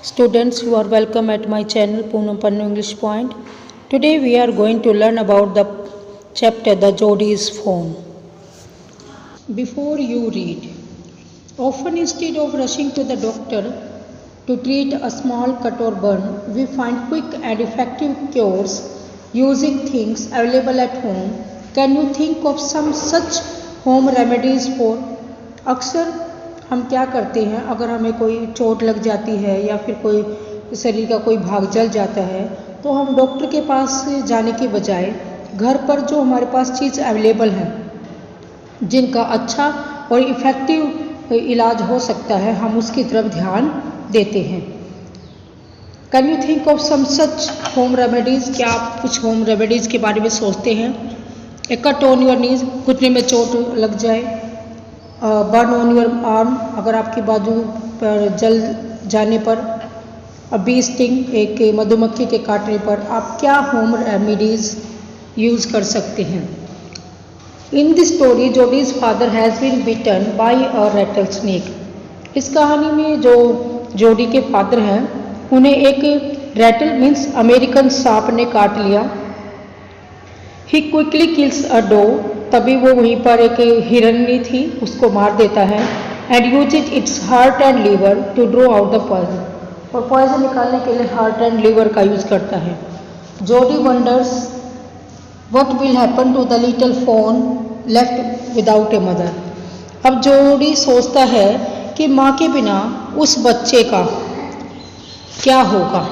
Students, you are welcome at my channel Poonam Pannu English Point. Today we are going to learn about the chapter The Jodi's Phone. Before you read, often instead of rushing to the doctor to treat a small cut or burn, we find quick and effective cures using things available at home. Can you think of some such home remedies for? अक्सर हम क्या करते हैं, अगर हमें कोई चोट लग जाती है या फिर कोई शरीर का कोई भाग जल जाता है तो हम डॉक्टर के पास जाने के बजाय घर पर जो हमारे पास चीज़ अवेलेबल है जिनका अच्छा और इफ़ेक्टिव इलाज हो सकता है, हम उसकी तरफ ध्यान देते हैं. Can you think of some such home remedies? क्या आप कुछ होम रेमेडीज़ के बारे में सोचते हैं? ए कट ऑन योर नीज, घुटने में चोट लग जाए. बर्न ऑन योर आर्म, अगर आपकी बाजू पर जल जाने पर. बी स्टिंग, एक मधुमक्खी के काटने पर. आप क्या होम रेमेडीज़ यूज़ कर सकते हैं? In this story Jody's father has been bitten by a rattlesnake. इस कहानी में जो जोडी के फादर हैं उन्हें एक रैटल मीन्स अमेरिकन सांप ने काट लिया. ही क्विकली किल्स अ डो, तभी वो वहीं पर एक हिरनी थी उसको मार देता है. And use its heart and liver to draw out the poison, और पॉइजन निकालने के लिए हार्ट एंड लीवर का यूज करता है. Jody wonders what will happen to the little fawn left without a mother. अब जोडी सोचता है कि माँ के बिना उस बच्चे का क्या होगा.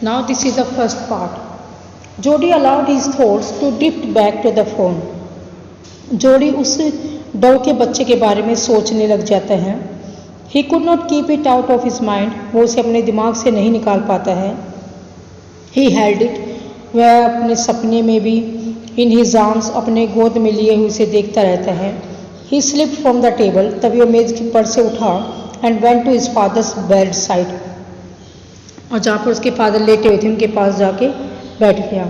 Now this is the first part. Jody allowed his thoughts to drift back to the phone. जोडी उस डव के बच्चे के बारे में सोचने लग जाता है. He could not keep it out of his mind. वो उसे अपने दिमाग से नहीं निकाल पाता है. He held it. वह अपने सपने में भी in his arms, अपने गोद में लिए हुए उसे देखता रहता है. He slipped from the table. तभी वो मेज पर से उठा and went to his father's bedside. और जहाँ पर उसके फादर लेटे हुए थे उनके पास जाके बैठ गया.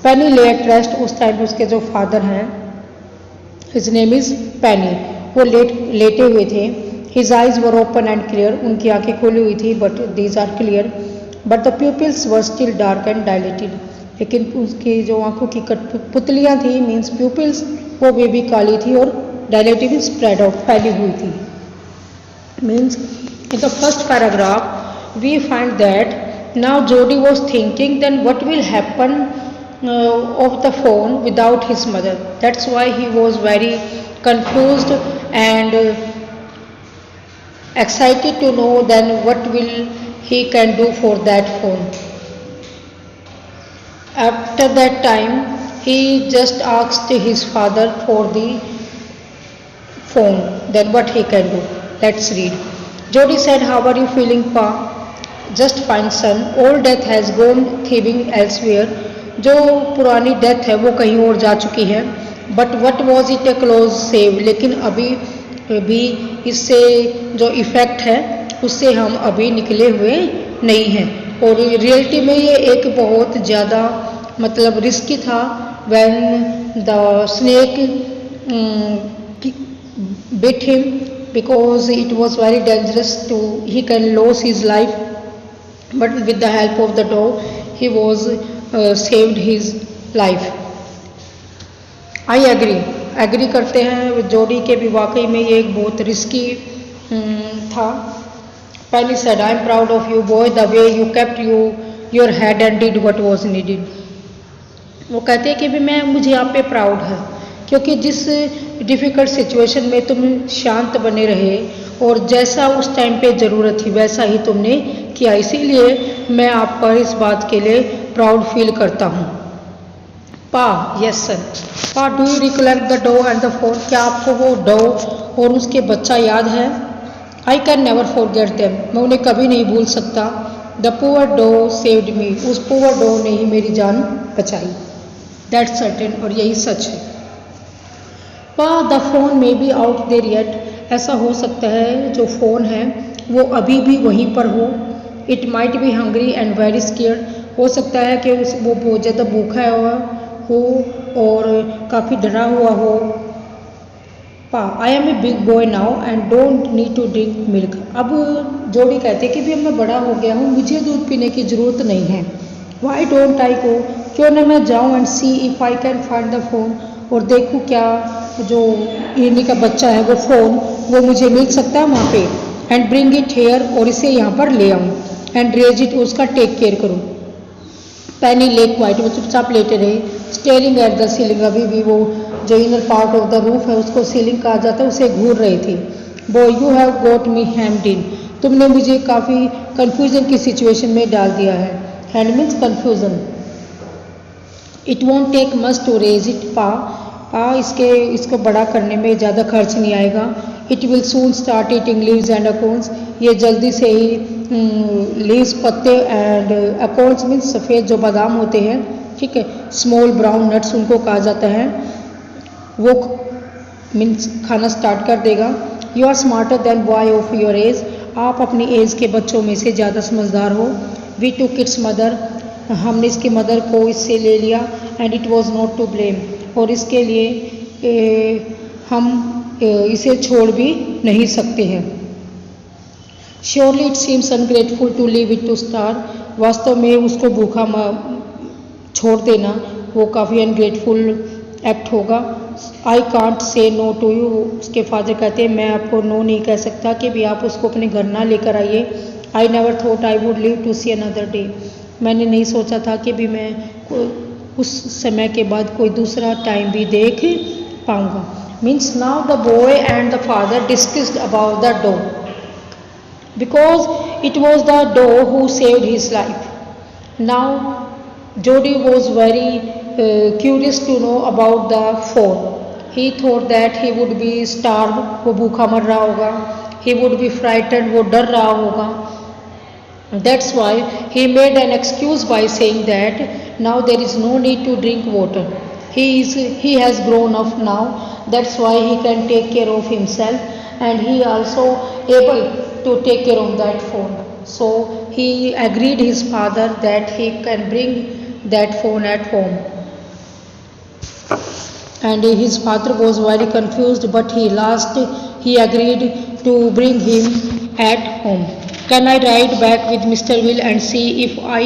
पेनी ले एट रेस्ट, उस टाइम उसके जो फादर हैं हिज नेम इज़ पेनी, वो लेटे हुए थे. His eyes were open and clear, उनकी आंखें खुली हुई थी but these are clear. But the pupils were still dark and dilated, लेकिन उसकी जो आंखों की पुतलियाँ थी मीन्स प्यूपिल्स, वो भी काली थी और डायलेटेड स्प्रेड आउट, फैली हुई थी. Means in the first paragraph we find that now Jody was thinking then what will happen of the phone without his mother. That's why he was very confused and excited to know then what will he can do for that phone. After that time he just asked his father for the phone, then what he can do. Let's read. Jody said, how are you feeling, Pa? Just fine son, old death has gone thieving elsewhere. जो पुरानी death है वो कहीं और जा चुकी है. But what was it A close save, लेकिन अभी भी इससे जो इफ़ेक्ट है उससे हम अभी निकले हुए नहीं हैं. और रियलिटी में ये एक बहुत ज़्यादा मतलब रिस्की था. When the snake bit him because it was very dangerous to he can lose his life. But with the help of the dog he was saved his life. I agree करते हैं जोडी के भी वाकई में ये एक बहुत रिस्की था. Penny said, I am proud of you boy, the way you kept your head and did what was needed. वो कहते हैं कि मुझे आप पे प्राउड है क्योंकि जिस डिफ़िकल्ट सिचुएशन में तुम शांत बने रहे और जैसा उस टाइम पे ज़रूरत थी वैसा ही तुमने किया, इसीलिए मैं आप पर इस बात के लिए प्राउड फील करता हूँ. Pa, yes sir. Pa, do you recollect the doe and the fawn, क्या आपको वो डो और उसके बच्चा याद है? I can never forget them, मैं उन्हें कभी नहीं भूल सकता. The poor doe saved me, उस पुअर डो ने ही मेरी जान बचाई. दैट्स सर्टेन, और यही सच है. Pa, the fawn may be out there yet, ऐसा हो सकता है जो फ़ोन है वो अभी भी वहीं पर हो. It might be hungry and very scared, हो सकता है कि वो बहुत ज़्यादा भूखा हो और काफ़ी डरा हुआ हो. Pa I am a big boy now and don't need to drink milk. अब जोडी कहते कि भी अब मैं बड़ा हो गया हूँ, मुझे दूध पीने की ज़रूरत नहीं है। वाई डोंट आई गो, क्यों ना मैं जाऊँ and C if I can find the phone, और देखूँ क्या जो हिरनी का बच्चा है वो फ़ोन वो मुझे मिल सकता है वहाँ पे। एंड ब्रिंग इट हेयर, और इसे यहाँ पर ले आऊँ। एंड रेज इट, उसका टेक केयर करूँ। पैनी लेक वाइट, वो चुपचाप लेटे रहे। स्टेयरिंग एट द सीलिंग, अभी भी वो जो inner part of the roof है उसको सीलिंग कहा जाता है, उसे घूर रही थी। बॉय यू हैव गोट मी हैम्ड इन, तुमने मुझे काफ़ी कन्फ्यूजन की सिचुएशन में डाल दिया है। Hand means confusion. It won't take much to raise it पा, इसको बड़ा करने में ज़्यादा खर्च नहीं आएगा। It will soon start eating leaves and acorns, ये जल्दी से ही लीव्स पत्ते एंड अकोन्स मीन्स सफ़ेद जो बादाम होते हैं, ठीक है, स्मॉल ब्राउन नट्स उनको कहा जाता है, वो मीन्स खाना स्टार्ट कर देगा। You are smarter than boy of your age, आप अपनी एज के बच्चों में से ज़्यादा समझदार हो। वी टू किड्स मदर, हमने इसकी मदर को इससे ले लिया। And it was not to blame, और इसके लिए हम इसे छोड़ भी नहीं सकते हैं। Surely it seems ungrateful to leave it to starve, वास्तव में उसको भूखा छोड़ देना वो काफ़ी अनग्रेटफुल एक्ट होगा। I can't say no to you, उसके फादर कहते हैं मैं आपको नो नहीं कह सकता कि भी आप उसको अपने घर ना लेकर आइए। I never thought I would live to see another day, मैंने नहीं सोचा था कि भी मैं उस समय के बाद कोई दूसरा टाइम भी देख पाऊँगा। Means now the boy and the father discussed about the dog, because it was the dog who saved his life. Now Jody was very curious to know about the phone. He thought that he would be starved, वो भूखा मर रहा होगा, he would be frightened, वो डर रहा होगा। That's why he made an excuse by saying that now there is no need to drink water. He has grown up now, that's why he can take care of himself, and he also able to take care of that phone. So he agreed his father that he can bring that phone at home. And his father was very confused, but he agreed to bring him at home. Can I ride back with Mr. Will and see if I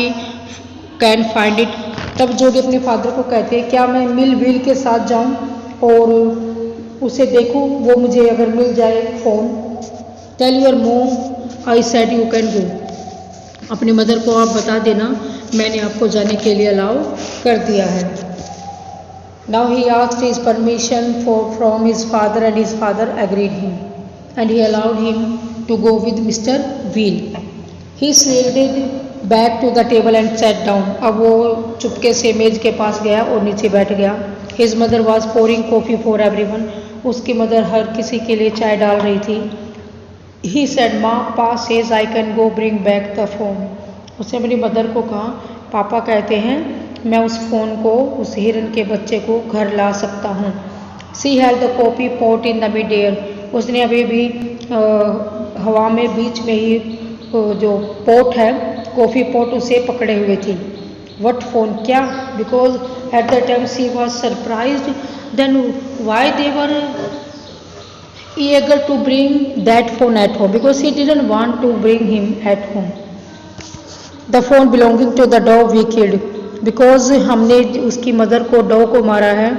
can find it? तब जोडी अपने father को कहते हैं क्या मैं मिल will के साथ जाऊं और उसे देखूं, वो मुझे अगर मिल जाए फ़ोन। टेल योर मोम I said you can go, अपनी मदर को आप बता देना मैंने आपको जाने के लिए अलाउ कर दिया है। Now he asked his permission from his father and his father agreed him and he allowed him to go with Mister Wheel. He slided back to the table and set down, अब वो चुपके से मेज के पास गया और नीचे बैठ गया। His mother was pouring coffee for everyone, उसकी मदर हर किसी के लिए चाय डाल रही थी। ही सेड माँ पा says I can go bring back the phone, उसने अपनी मदर को कहा पापा कहते हैं मैं उस फ़ोन को, उस हिरन के बच्चे को घर ला सकता हूँ। She had the coffee pot in the mid air, उसने अभी भी हवा में बीच में ही जो पॉट है कॉफ़ी पॉट उसे पकड़े हुए थी। वट फ़ोन, क्या? Because at the time she was surprised then why they were eager to bring that phone at home, because he didn't want to bring him at home. The phone belonging to the dog we killed, because हमने उसकी mother को dog को मारा है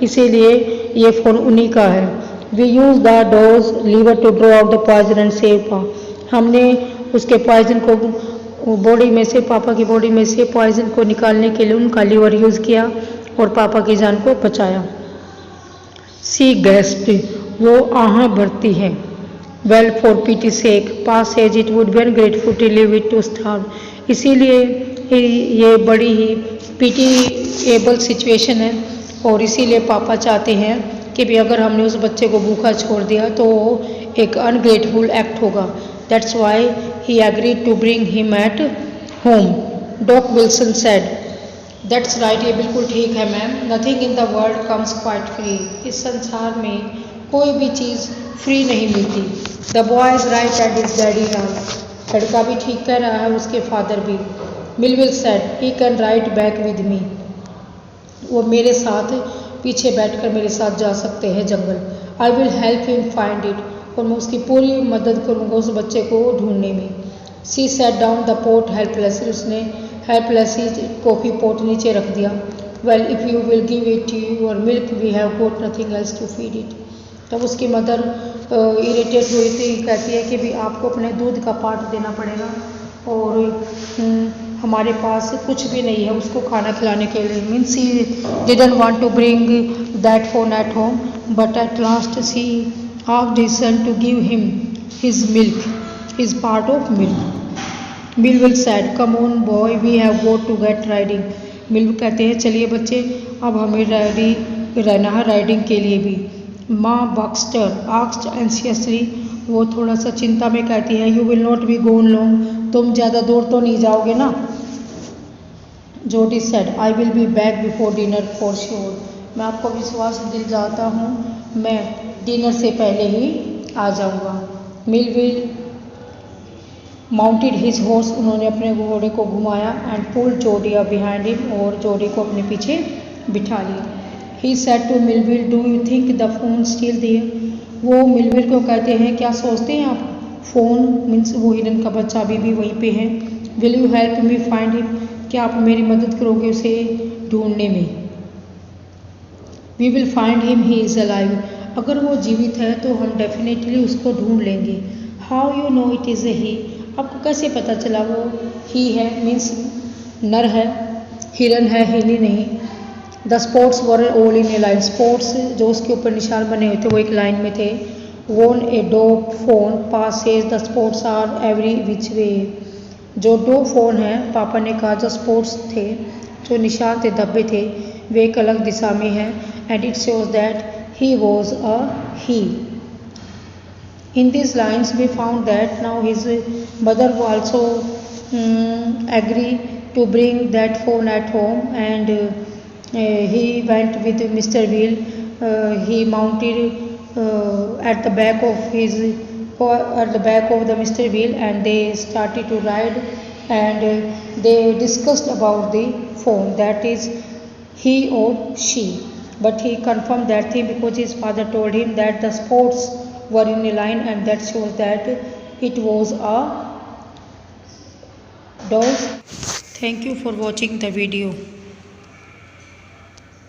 इसीलिए ये phone उन्हीं का है। We use the dog's liver to draw out the poison and save Pa, हमने उसके पॉइजन को बॉडी में से, पापा की बॉडी में से पॉइजन को निकालने के लिए उनका लीवर यूज़ किया और पापा की जान को बचाया। सी गेस्ट, वो आह भरती है। Well for pity sake, pass as it would be ungrateful to leave it to starve, इसीलिए ये बड़ी ही पीटीएबल सिचुएशन है और इसीलिए पापा चाहते हैं कि भी अगर हमने उस बच्चे को भूखा छोड़ दिया तो एक अनग्रेटफुल एक्ट होगा। That's why he agreed to bring him at home. Doc Wilson said, that's right, ये बिल्कुल ठीक है ma'am. Nothing in the world comes quite free, इस संसार में कोई भी चीज़ फ्री नहीं मिलती। The boy is right and is daddy right, लड़का भी ठीक कह रहा है, उसके फादर भी। Millwheel said, he can ride back with me, वो मेरे साथ पीछे बैठकर मेरे साथ जा सकते हैं जंगल। I will help him find it, और मैं उसकी पूरी मदद करूँगा उस बच्चे को ढूंढने में। She set down the pot helplessly, उसने हेल्पलेसली कॉफ़ी पोट नीचे रख दिया। Well if you will give it your milk we have got nothing else to feed it. तब उसकी मदर इरिटेट हुई थी, कहती है कि भी आपको अपने दूध का पार्ट देना पड़ेगा और हमारे पास कुछ भी नहीं है उसको खाना खिलाने के लिए। Means he didn't want to bring that phone at home but at last she asked his son to give him his milk, his part of milk. Milwill said come on boy we have got to get riding. Milwill कहते हैं चलिए बच्चे अब हमें ready रहना है riding के लिए भी। माँ बक्स्टर आस्क्ड एंशियसली, वो थोड़ा सा चिंता में कहती है, you will not be gone long, तुम ज़्यादा दूर तो नहीं जाओगे ना। Jodie said I will be back before dinner for sure, मैं आपको विश्वास दिलाता हूँ मैं डिनर से पहले ही आ जाऊँगा। मिलविल माउंटेड हिज हॉर्स, उन्होंने अपने घोड़े को घुमाया and pulled Jodie up behind him, और जोडी को अपने पीछे बिठा लिया। He said to Milwill do you think the phone still there, वो मिलविल को कहते हैं क्या सोचते हैं आप फ़ोन मीन्स वो हिरन का बच्चा अभी भी वहीं पे है। Will you help me find him, क्या आप मेरी मदद करोगे उसे ढूंढने में। We will find him he is alive, अगर वो जीवित है तो हम डेफिनेटली उसको ढूंढ लेंगे। How you know it is a he, आपको कैसे पता चला वो ही है, मीन्स नर है, हिरन है, हिरनी नहीं। The spots were all in A line, spots जो उसके ऊपर निशान बने हुए थे वो एक लाइन में थे। Won a doe phone passes the spots are every which way, जो दो फोन है पापा ने कहा जो स्पॉट्स थे जो निशान थे धब्बे थे वे एक अलग दिशा में है। And it shows that he was a he. In these lines we found that now his mother also agree to bring that phone at home, and he went with Mr. Wheel. He mounted at the back of the Mr. Wheel, and they started to ride, and they discussed about the phone, that is he or she. But he confirmed that thing because his father told him that the spots were in a line, and that shows that it was a dog. Thank you for watching the video.